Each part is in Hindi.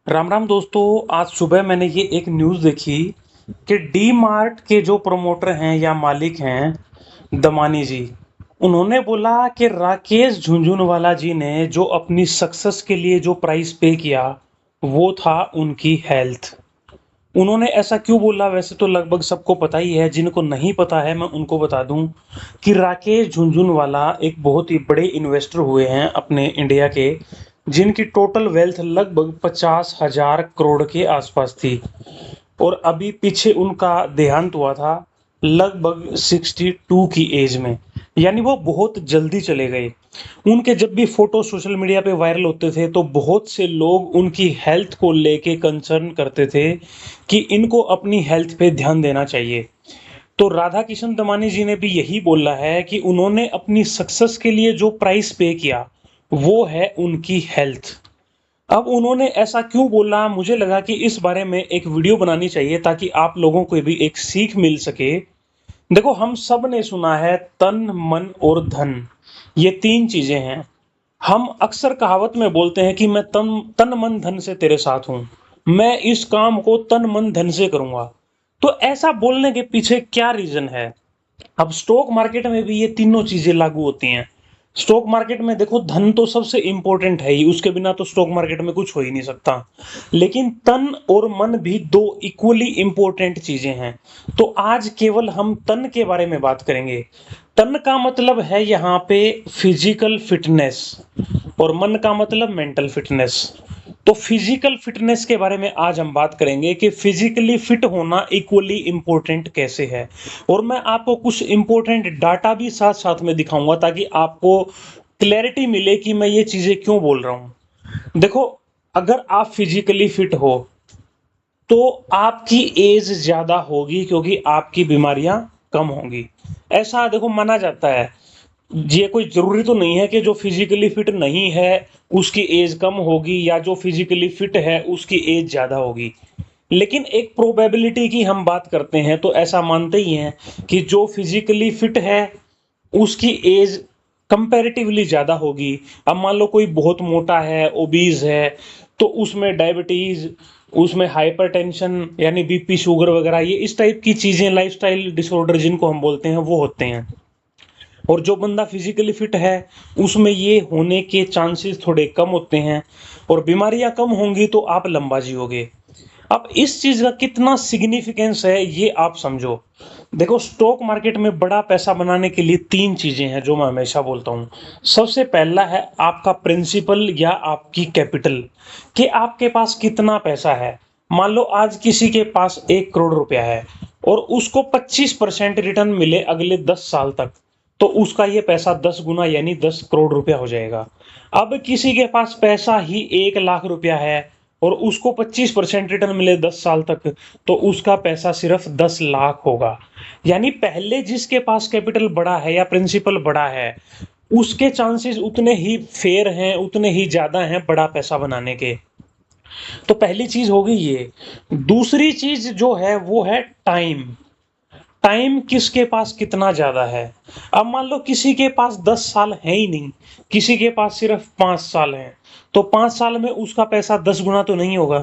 राम राम दोस्तों। आज सुबह मैंने ये एक न्यूज़ देखी कि डी मार्ट के जो प्रमोटर हैं या मालिक हैं दमानी जी, उन्होंने बोला कि राकेश झुनझुनवाला जी ने जो अपनी सक्सेस के लिए जो प्राइस पे किया वो था उनकी हेल्थ। उन्होंने ऐसा क्यों बोला? वैसे तो लगभग सबको पता ही है, जिनको नहीं पता है मैं उनको बता दूं कि राकेश झुनझुनवाला एक बहुत ही बड़े इन्वेस्टर हुए हैं अपने इंडिया के, जिनकी टोटल वेल्थ लगभग 50,000 करोड़ के आसपास थी। और अभी पीछे उनका देहांत हुआ था लगभग 62 की एज में, यानी वो बहुत जल्दी चले गए। उनके जब भी फोटो सोशल मीडिया पे वायरल होते थे तो बहुत से लोग उनकी हेल्थ को लेके कंसर्न करते थे कि इनको अपनी हेल्थ पे ध्यान देना चाहिए। तो राधा किशन दमानी जी ने भी यही बोला है कि उन्होंने अपनी सक्सेस के लिए जो प्राइस पे किया वो है उनकी हेल्थ। अब उन्होंने ऐसा क्यों बोला, मुझे लगा कि इस बारे में एक वीडियो बनानी चाहिए ताकि आप लोगों को भी एक सीख मिल सके। देखो, हम सब ने सुना है तन मन और धन, ये तीन चीजें हैं। हम अक्सर कहावत में बोलते हैं कि मैं तन तन मन धन से तेरे साथ हूं, मैं इस काम को तन मन धन से करूंगा। तो ऐसा बोलने के पीछे क्या रीजन है? अब स्टॉक मार्केट में भी ये तीनों चीजें लागू होती हैं। स्टॉक मार्केट में देखो, धन तो सबसे इंपॉर्टेंट है ही, उसके बिना तो स्टॉक मार्केट में कुछ हो ही नहीं सकता। लेकिन तन और मन भी दो इक्वली इंपॉर्टेंट चीजें हैं। तो आज केवल हम तन के बारे में बात करेंगे। तन का मतलब है यहाँ पे फिजिकल फिटनेस, और मन का मतलब मेंटल फिटनेस। तो फिजिकल फिटनेस के बारे में आज हम बात करेंगे कि फिजिकली फिट होना इक्वली इंपॉर्टेंट कैसे है। और मैं आपको कुछ इंपॉर्टेंट डाटा भी साथ साथ में दिखाऊंगा ताकि आपको क्लैरिटी मिले कि मैं ये चीजें क्यों बोल रहा हूं। देखो, अगर आप फिजिकली फिट हो तो आपकी एज ज्यादा होगी क्योंकि आपकी बीमारियां कम होंगी। ऐसा देखो माना जाता है। ये कोई जरूरी तो नहीं है कि जो फिजिकली फिट नहीं है उसकी एज कम होगी या जो फिजिकली फिट है उसकी एज ज्यादा होगी। लेकिन एक प्रोबेबिलिटी की हम बात करते हैं तो ऐसा मानते ही हैं कि जो फिजिकली फिट है उसकी एज कंपैरेटिवली ज्यादा होगी। अब मान लो कोई बहुत मोटा है, ओबीज है, तो उसमें डायबिटीज, उसमें हाइपरटेंशन यानी बीपी शुगर वगैरह, ये इस टाइप की चीजें, लाइफस्टाइल डिसऑर्डर जिनको हम बोलते हैं, वो होते हैं। और जो बंदा फिजिकली फिट है उसमें ये होने के चांसेस थोड़े कम होते हैं, और बीमारियां कम होंगी तो आप लंबा जियोगे। अब इस चीज का कितना सिग्निफिकेंस है ये आप समझो। देखो, स्टॉक मार्केट में बड़ा पैसा बनाने के लिए तीन चीजें हैं जो मैं हमेशा बोलता हूं। सबसे पहला है आपका प्रिंसिपल या आपकी कैपिटल, कि आपके पास कितना पैसा है। मान लो आज किसी के पास 1 करोड़ रुपया है और उसको 25% रिटर्न मिले अगले 10 साल तक, तो उसका ये पैसा 10 गुना यानी 10 करोड़ रुपया हो जाएगा। अब किसी के पास पैसा ही 1 लाख रुपया है और उसको 25% रिटर्न मिले 10 साल तक, तो उसका पैसा सिर्फ 10 लाख होगा। यानी पहले जिसके पास कैपिटल बड़ा है या प्रिंसिपल बड़ा है उसके चांसेस उतने ही फेयर हैं, उतने ही ज्यादा हैं बड़ा पैसा बनाने के। तो पहली चीज हो गई ये। दूसरी चीज जो है वो है टाइम। टाइम किसके पास कितना ज्यादा है। अब मान लो किसी के पास 10 साल है ही नहीं, किसी के पास सिर्फ 5 साल है, तो 5 साल में उसका पैसा 10 गुना तो नहीं होगा।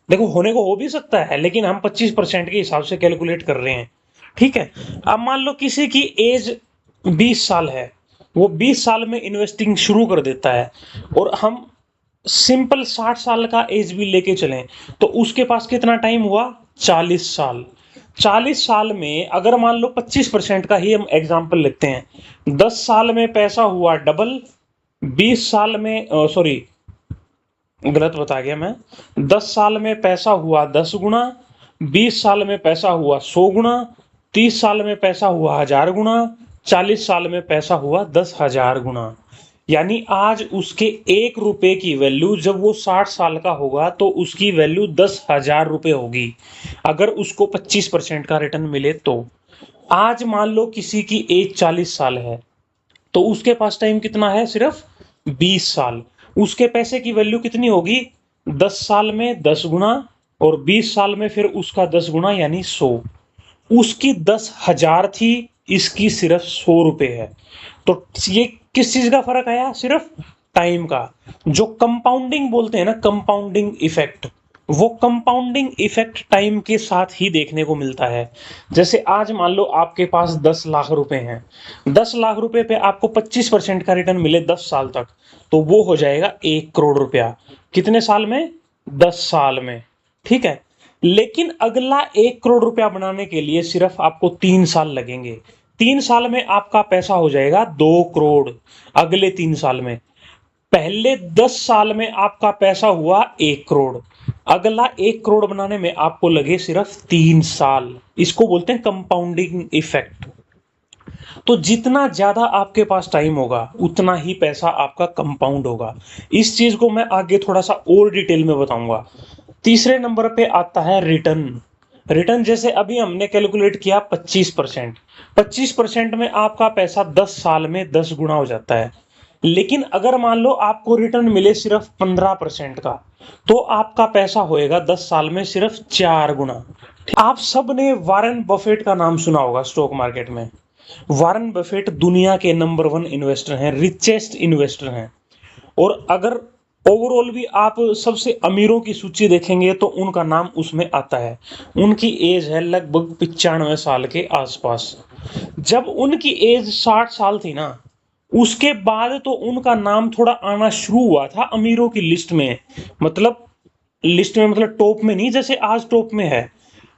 देखो, होने को हो भी सकता है लेकिन हम 25% के हिसाब से कैलकुलेट कर रहे हैं, ठीक है। अब मान लो किसी की एज 20 साल है, वो 20 साल में इन्वेस्टिंग शुरू कर देता है, और हम सिंपल 60 साल का एज भी लेके चलें तो उसके पास कितना टाइम हुआ? 40 साल। 40 साल में अगर मान लो 25% का ही हम एग्जाम्पल लेते हैं, 10 साल में पैसा हुआ डबल, 20 साल में सॉरी, गलत बता गया मैं। 10 साल में पैसा हुआ 10 गुना, 20 साल में पैसा हुआ 100 गुना, 30 साल में पैसा हुआ 1000 गुना, 40 साल में पैसा हुआ 10,000 गुना। यानी आज उसके 1 रुपए की वैल्यू जब वो 60 साल का होगा तो उसकी वैल्यू 10,000 रुपए होगी, अगर उसको 25% का रिटर्न मिले तो। आज मान लो किसी की एज 40 साल है तो उसके पास टाइम कितना है? सिर्फ 20 साल। उसके पैसे की वैल्यू कितनी होगी? 10 साल में 10 गुना, और 20 साल में फिर उसका 10 गुना यानी 100। उसकी 10,000 थी, इसकी सिर्फ 100 रुपए है। तो ये किस चीज का फर्क आया? सिर्फ टाइम का। जो कंपाउंडिंग बोलते हैं ना, कंपाउंडिंग इफेक्ट, वो कंपाउंडिंग इफेक्ट टाइम के साथ ही देखने को मिलता है। जैसे आज मान लो आपके पास 10 लाख रुपए हैं, 10 लाख रुपए पे आपको 25% का रिटर्न मिले 10 साल तक, तो वो हो जाएगा 1 करोड़ रुपया। कितने साल में? 10 साल में। ठीक है, लेकिन अगला 1 करोड़ रुपया बनाने के लिए सिर्फ आपको 3 साल लगेंगे। 3 साल में आपका पैसा हो जाएगा 2 करोड़, अगले 3 साल में। पहले 10 साल में आपका पैसा हुआ 1 करोड़, अगला 1 करोड़ बनाने में आपको लगे सिर्फ 3 साल। इसको बोलते हैं कंपाउंडिंग इफेक्ट। तो जितना ज्यादा आपके पास टाइम होगा उतना ही पैसा आपका कंपाउंड होगा। इस चीज को मैं आगे थोड़ा सा और डिटेल में बताऊंगा। तीसरे नंबर पे आता है रिटर्न। रिटर्न जैसे अभी हमने कैलकुलेट किया 25%। 25% में आपका पैसा 10 साल में 10 गुना हो जाता है। लेकिन अगर मान लो आपको रिटर्न मिले सिर्फ 15% का, तो आपका पैसा होएगा 10 साल में सिर्फ 4 गुना। आप सब ने वारेन बफेट का नाम सुना होगा स्टॉक मार्केट में। वारेन बफेट दुनिया के नंबर 1 इन्वेस्टर हैं, रिचेस्ट इन्वेस्टर हैं। और अगर ओवरऑल भी आप सबसे अमीरों की सूची देखेंगे तो उनका नाम उसमें आता है। उनकी एज है लगभग 95 साल के आसपास। जब उनकी एज 60 साल थी ना, उसके बाद तो उनका नाम थोड़ा आना शुरू हुआ था अमीरों की लिस्ट में। मतलब लिस्ट में, मतलब टॉप में नहीं जैसे आज टॉप में है।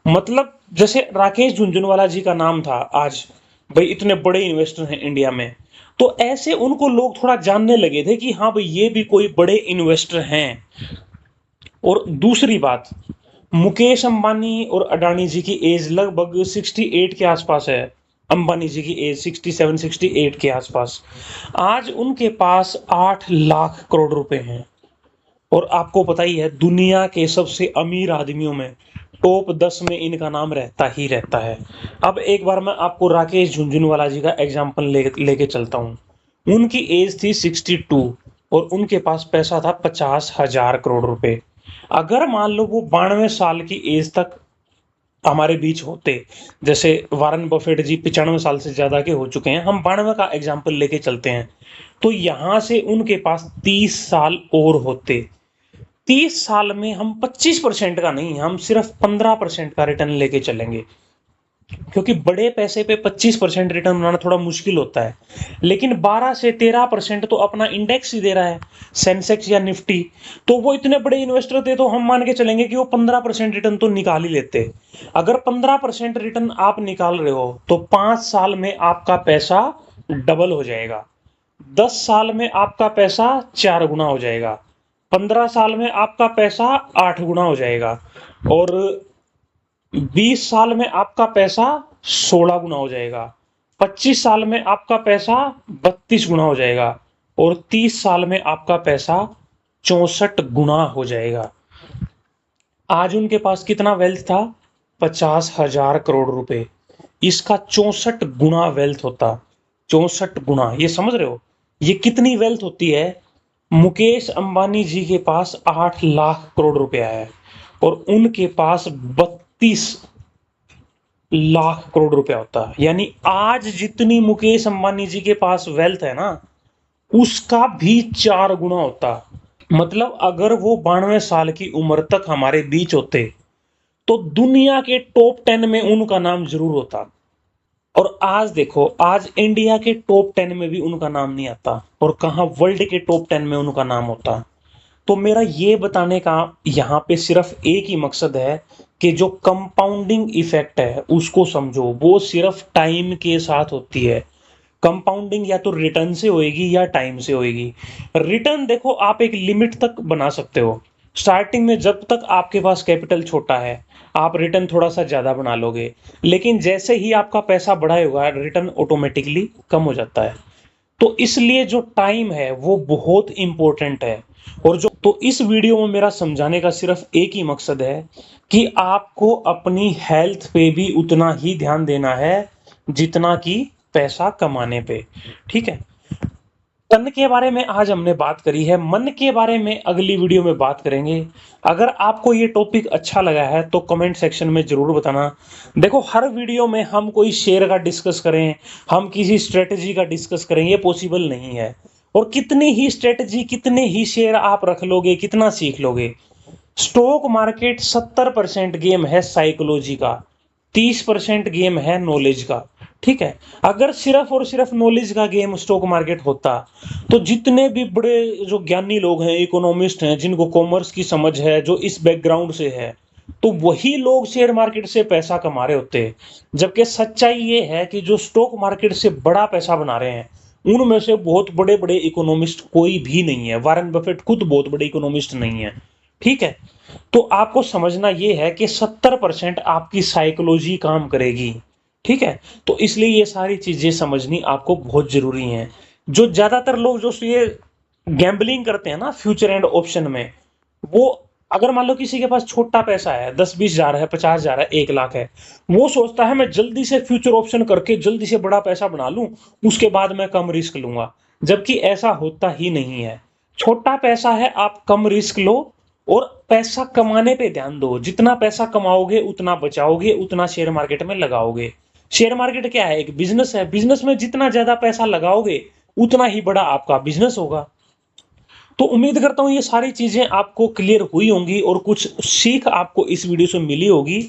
मतलब जैसे राकेश झुनझुनवाला जी का नाम था आज, भाई इतने बड़े इन्वेस्टर हैं इंडिया में, तो ऐसे उनको लोग थोड़ा जानने लगे थे कि हाँ भाई ये भी कोई बड़े इन्वेस्टर हैं। और दूसरी बात, मुकेश अंबानी और अडानी जी की एज लगभग 68 के आसपास है। अंबानी जी की एज 67 68 के आसपास। आज उनके पास 8 लाख करोड़ रुपए हैं। और आपको पता ही है दुनिया के सबसे अमीर आदमियों में टॉप 10 में इनका नाम रहता ही रहता है। अब एक बार मैं आपको राकेश झुनझुनवाला जी का एग्जाम्पल लेके चलता हूँ। उनकी एज थी 62 और उनके पास पैसा था 50,000 करोड़ रुपए। अगर मान लो वो 92 साल की एज तक हमारे बीच होते, जैसे वारेन बफेट जी 95 साल से ज्यादा के हो चुके हैं, हम 92 का एग्जाम्पल लेके चलते हैं, तो यहां से उनके पास 30 साल और होते। 30 साल में हम 25% का नहीं, हम सिर्फ 15% का रिटर्न लेके चलेंगे। क्योंकि बड़े पैसे पे 25% रिटर्न बनाना थोड़ा मुश्किल होता है। लेकिन 12 से 13% तो अपना इंडेक्स ही दे रहा है, सेंसेक्स या निफ्टी। तो वो इतने बड़े इन्वेस्टर थे तो हम मान के चलेंगे कि वो 15% रिटर्न तो निकाल ही लेते। अगर 15% रिटर्न आप निकाल रहे हो तो 5 साल में आपका पैसा डबल हो जाएगा, 10 साल में आपका पैसा 4 गुना हो जाएगा, 15 साल में आपका पैसा 8 गुना हो जाएगा, और 20 साल में आपका पैसा 16 गुना हो जाएगा, 25 साल में आपका पैसा 32 गुना हो जाएगा, और 30 साल में आपका पैसा 64 गुना हो जाएगा। आज उनके पास कितना वेल्थ था? 50,000 करोड़ रुपए। इसका 64 गुना वेल्थ होता। 64 गुना, ये समझ रहे हो ये कितनी वेल्थ होती है? मुकेश अंबानी जी के पास 8 लाख करोड़ रुपया है और उनके पास 32 लाख करोड़ रुपया होता है। यानी आज जितनी मुकेश अंबानी जी के पास वेल्थ है ना, उसका भी 4 गुना होता। मतलब अगर वो 92 साल की उम्र तक हमारे बीच होते तो दुनिया के टॉप 10 में उनका नाम जरूर होता। और आज देखो, आज इंडिया के टॉप 10 में भी उनका नाम नहीं आता, और कहां वर्ल्ड के टॉप 10 में उनका नाम होता। तो मेरा ये बताने का यहाँ पे सिर्फ एक ही मकसद है कि जो कंपाउंडिंग इफेक्ट है उसको समझो। वो सिर्फ टाइम के साथ होती है। कंपाउंडिंग या तो रिटर्न से होएगी या टाइम से होएगी। रिटर्न देखो आप एक लिमिट तक बना सकते हो। स्टार्टिंग में जब तक आपके पास कैपिटल छोटा है आप रिटर्न थोड़ा सा ज्यादा बना लोगे, लेकिन जैसे ही आपका पैसा बड़ा होगा रिटर्न ऑटोमेटिकली कम हो जाता है। तो इसलिए जो टाइम है वो बहुत इंपॉर्टेंट है। और जो तो इस वीडियो में मेरा समझाने का सिर्फ एक ही मकसद है कि आपको अपनी हेल्थ पे भी उतना ही ध्यान देना है जितना कि पैसा कमाने पे। ठीक है, तन के बारे में आज हमने बात करी है, मन के बारे में अगली वीडियो में बात करेंगे। अगर आपको ये टॉपिक अच्छा लगा है तो कमेंट सेक्शन में जरूर बताना। देखो हर वीडियो में हम कोई शेयर का डिस्कस करें, हम किसी स्ट्रेटजी का डिस्कस करें, ये पॉसिबल नहीं है। और कितनी ही स्ट्रेटजी, कितने ही शेयर आप रख लोगे, कितना सीख लोगे? स्टॉक मार्केट 70% गेम है साइकोलॉजी का, 30% गेम है नॉलेज का। ठीक है, अगर सिर्फ और सिर्फ नॉलेज का गेम स्टॉक मार्केट होता तो जितने भी बड़े जो ज्ञानी लोग हैं, इकोनॉमिस्ट हैं, जिनको कॉमर्स की समझ है, जो इस बैकग्राउंड से है, तो वही लोग शेयर मार्केट से पैसा कमा रहे होते। जबकि सच्चाई ये है कि जो स्टॉक मार्केट से बड़ा पैसा बना रहे हैं उनमें से बहुत बड़े बड़े इकोनॉमिस्ट कोई भी नहीं है। वारेन बफेट खुद बहुत बड़े इकोनॉमिस्ट नहीं है। ठीक है, तो आपको समझना यह है कि 70% आपकी साइकोलॉजी काम करेगी। ठीक है, तो इसलिए ये सारी चीजें समझनी आपको बहुत जरूरी हैं। जो ज्यादातर लोग जो ये गैम्बलिंग करते हैं ना फ्यूचर एंड ऑप्शन में, वो अगर मान लो किसी के पास छोटा पैसा है, 10-20 हजार है, 50 हजार है, 1 लाख है, वो सोचता है मैं जल्दी से फ्यूचर ऑप्शन करके जल्दी से बड़ा पैसा बना लूं, उसके बाद मैं कम रिस्क लूंगा। जबकि ऐसा होता ही नहीं है। छोटा पैसा है, आप कम रिस्क लो और पैसा कमाने पे ध्यान दो। जितना पैसा कमाओगे उतना बचाओगे, उतना शेयर मार्केट में लगाओगे। शेयर मार्केट क्या है? एक बिजनेस है। बिजनेस में जितना ज्यादा पैसा लगाओगे उतना ही बड़ा आपका बिजनेस होगा। तो उम्मीद करता हूं ये सारी चीजें आपको क्लियर हुई होंगी और कुछ सीख आपको इस वीडियो से मिली होगी।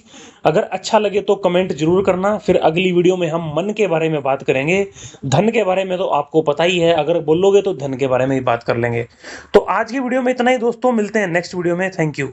अगर अच्छा लगे तो कमेंट जरूर करना। फिर अगली वीडियो में हम मन के बारे में बात करेंगे। धन के बारे में तो आपको पता ही है, अगर बोलोगे तो धन के बारे में ही बात कर लेंगे। तो आज की वीडियो में इतना ही दोस्तों, मिलते हैं नेक्स्ट वीडियो में। Thank you.